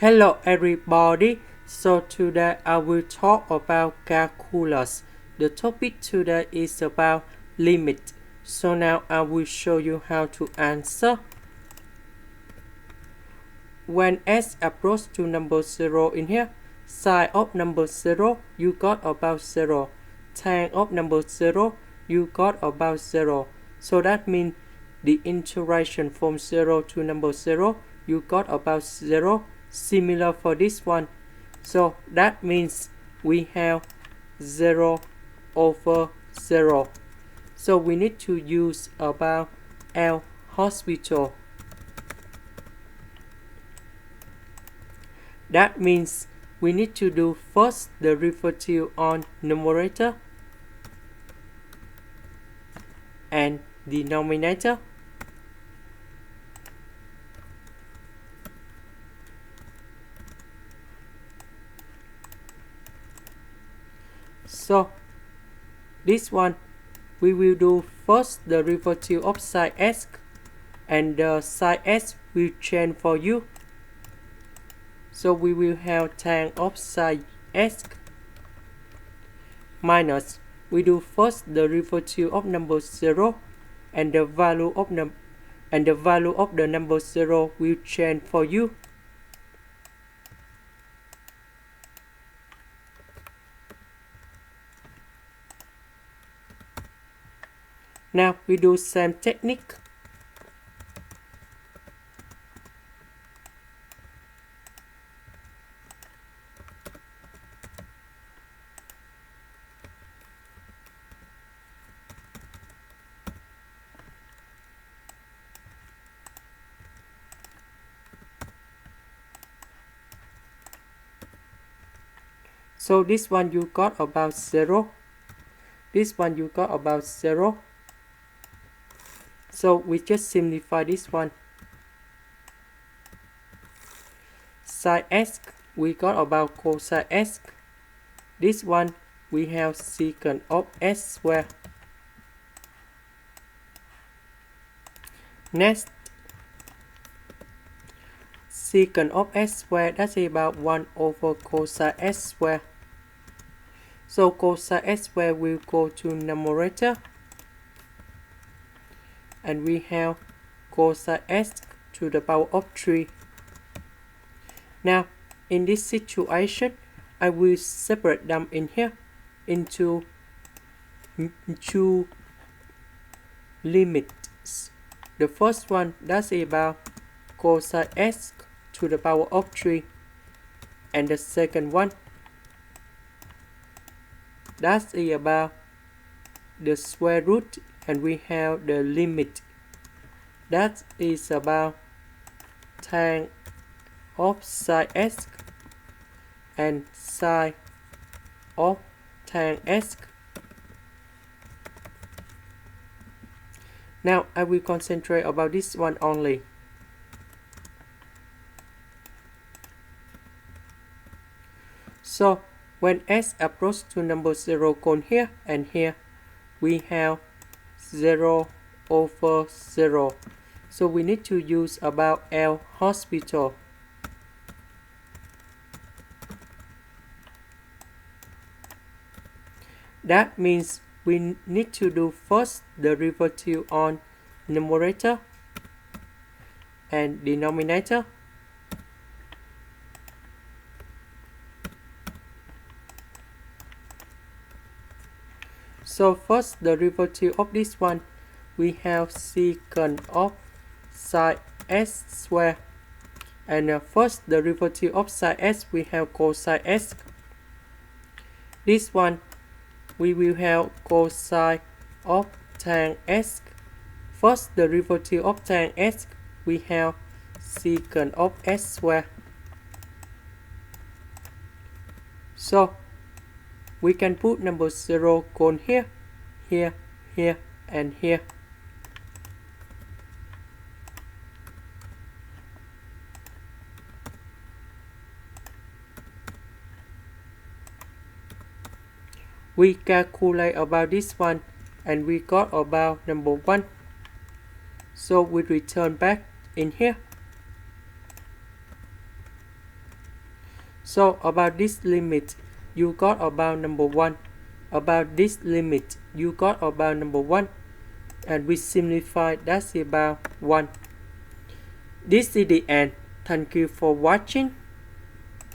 Hello everybody, so today I will talk about calculus. The topic today is about limit. So now I will show you how to answer. When s approach to number 0 in here, sine of number 0 you got about 0, tan of number 0 you got about 0. So that means the interaction from 0 to number 0 you got about 0. Similar for this one, so that means we have 0 over 0. So we need to use about L hospital. That means we need to do first the derivative on numerator and denominator. So this one we will do first the derivative of sine s, and the sine s will change for you. So we will have tan of sine s minus, we do first the derivative of number 0, and the value of the number 0 will change for you. Now we do same technique. So this one you got about 0. This one you got about 0. So we just simplify this one. Sine s we got about cosine s. This one we have secant of s squared. Next, secant of s squared, that's about 1 over cosine s squared. So cosine s squared will go to numerator, and we have cosine s to the power of 3. Now in this situation I will separate them in here into two limits. The first one, that's about cosine s to the power of 3, and the second one, that's about the square root, and we have the limit, that is about tan of sine s and sine of tan s. Now I will concentrate about this one only. So when s approach to number 0 gone here and here, we have 0 over 0. So we need to use about L hospital. That means we need to do first the derivative on numerator and denominator. So first the derivative of this one, we have secant of sine s squared, and first the derivative of sine s we have cosine s. This one we will have cosine of tan s. First the derivative of tan s we have secant of s squared. So we can put number 0 gone here, here, here, and here. We calculate about this one, and we got about number 1. So we return back in here. So about this limit, you got about number 1. About this limit, you got about number 1. And we simplify, that's about 1. This is the end. Thank you for watching.